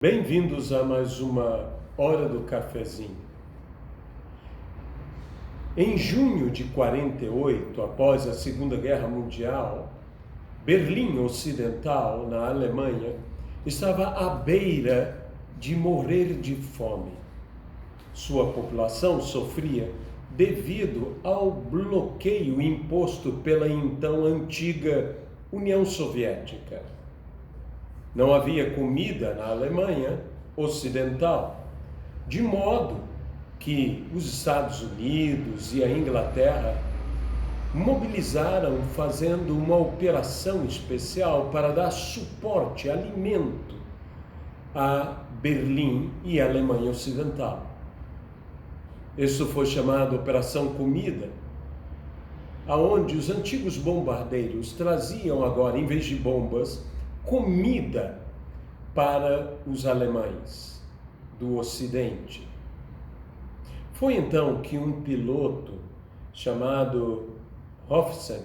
Bem-vindos a mais uma Hora do Cafezinho. Em junho de 48, após a Segunda Guerra Mundial, Berlim Ocidental, na Alemanha, estava à beira de morrer de fome. Sua população sofria devido ao bloqueio imposto pela então antiga União Soviética. Não havia comida na Alemanha Ocidental, de modo que os Estados Unidos e a Inglaterra mobilizaram fazendo uma operação especial para dar suporte, alimento a Berlim e a Alemanha Ocidental. Isso foi chamado Operação Comida, aonde os antigos bombardeiros traziam agora, em vez de bombas, comida para os alemães do Ocidente. Foi então que um piloto chamado Hofsen,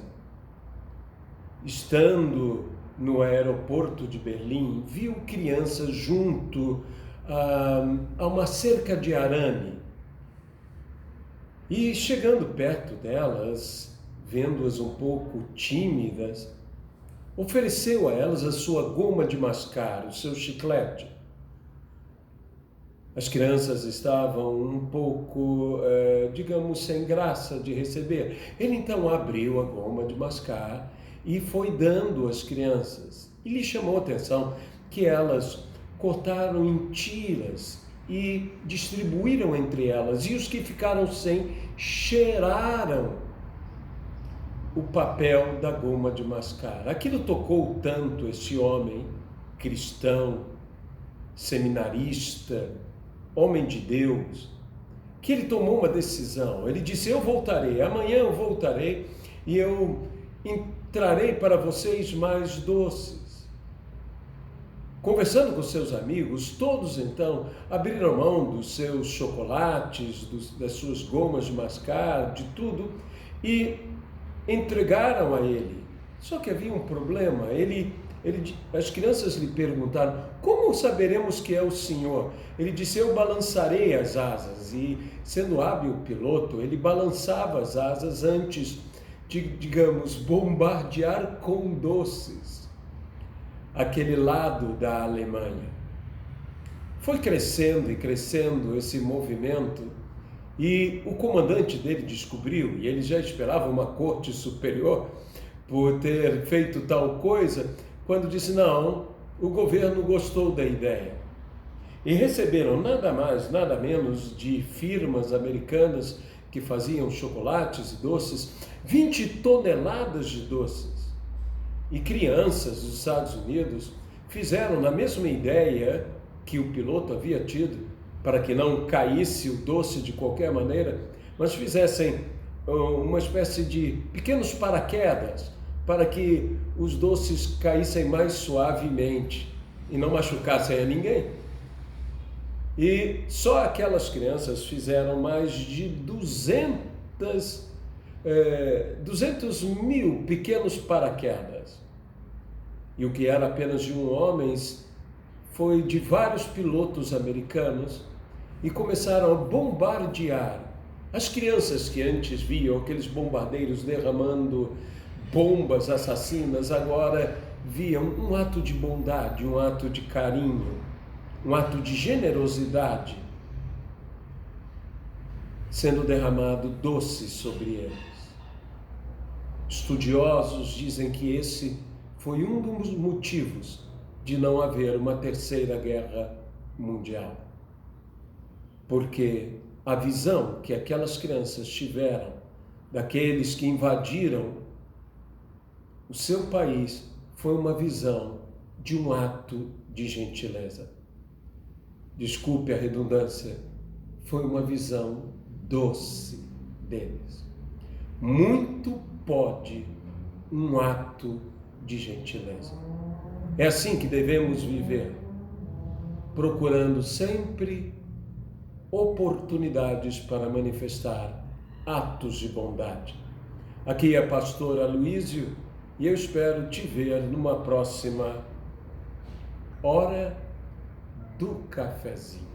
estando no aeroporto de Berlim, viu crianças junto a uma cerca de arame. E chegando perto delas, vendo-as um pouco tímidas, ofereceu a elas a sua goma de mascar, o seu chiclete. As crianças estavam um pouco, sem graça de receber. Ele então abriu a goma de mascar e foi dando às crianças. E lhe chamou a atenção que elas cortaram em tiras e distribuíram entre elas. E os que ficaram sem cheiraram o papel da goma de mascar. Aquilo tocou tanto esse homem cristão, seminarista, homem de Deus, que ele tomou uma decisão. Ele disse: eu voltarei, amanhã eu voltarei e eu trarei para vocês mais doces. Conversando com seus amigos, todos então abriram mão dos seus chocolates, das suas gomas de mascar, de tudo, e entregaram a ele. Só que havia um problema. As crianças lhe perguntaram: como saberemos que é o Senhor? Ele disse: eu balançarei as asas. E, sendo hábil piloto, ele balançava as asas antes de, bombardear com doces aquele lado da Alemanha. Foi crescendo e crescendo esse movimento. E o comandante dele descobriu, e ele já esperava uma corte superior por ter feito tal coisa, quando disse: não, o governo gostou da ideia. E receberam nada mais, nada menos de firmas americanas que faziam chocolates e doces, 20 toneladas de doces. E crianças dos Estados Unidos fizeram na mesma ideia que o piloto havia tido, para que não caísse o doce de qualquer maneira, mas fizessem uma espécie de pequenos paraquedas para que os doces caíssem mais suavemente e não machucassem a ninguém. E só aquelas crianças fizeram mais de 200 mil pequenos paraquedas. E o que era apenas de um homem foi de vários pilotos americanos, e começaram a bombardear. As crianças que antes viam aqueles bombardeiros derramando bombas assassinas, agora viam um ato de bondade, um ato de carinho, um ato de generosidade, sendo derramado doce sobre eles. Estudiosos dizem que esse foi um dos motivos de não haver uma terceira guerra mundial. Porque a visão que aquelas crianças tiveram daqueles que invadiram o seu país foi uma visão de um ato de gentileza. Desculpe a redundância, foi uma visão doce deles. Muito pode um ato de gentileza. É assim que devemos viver, procurando sempre oportunidades para manifestar atos de bondade. Aqui é a pastora Aloísio e eu espero te ver numa próxima Hora do cafezinho.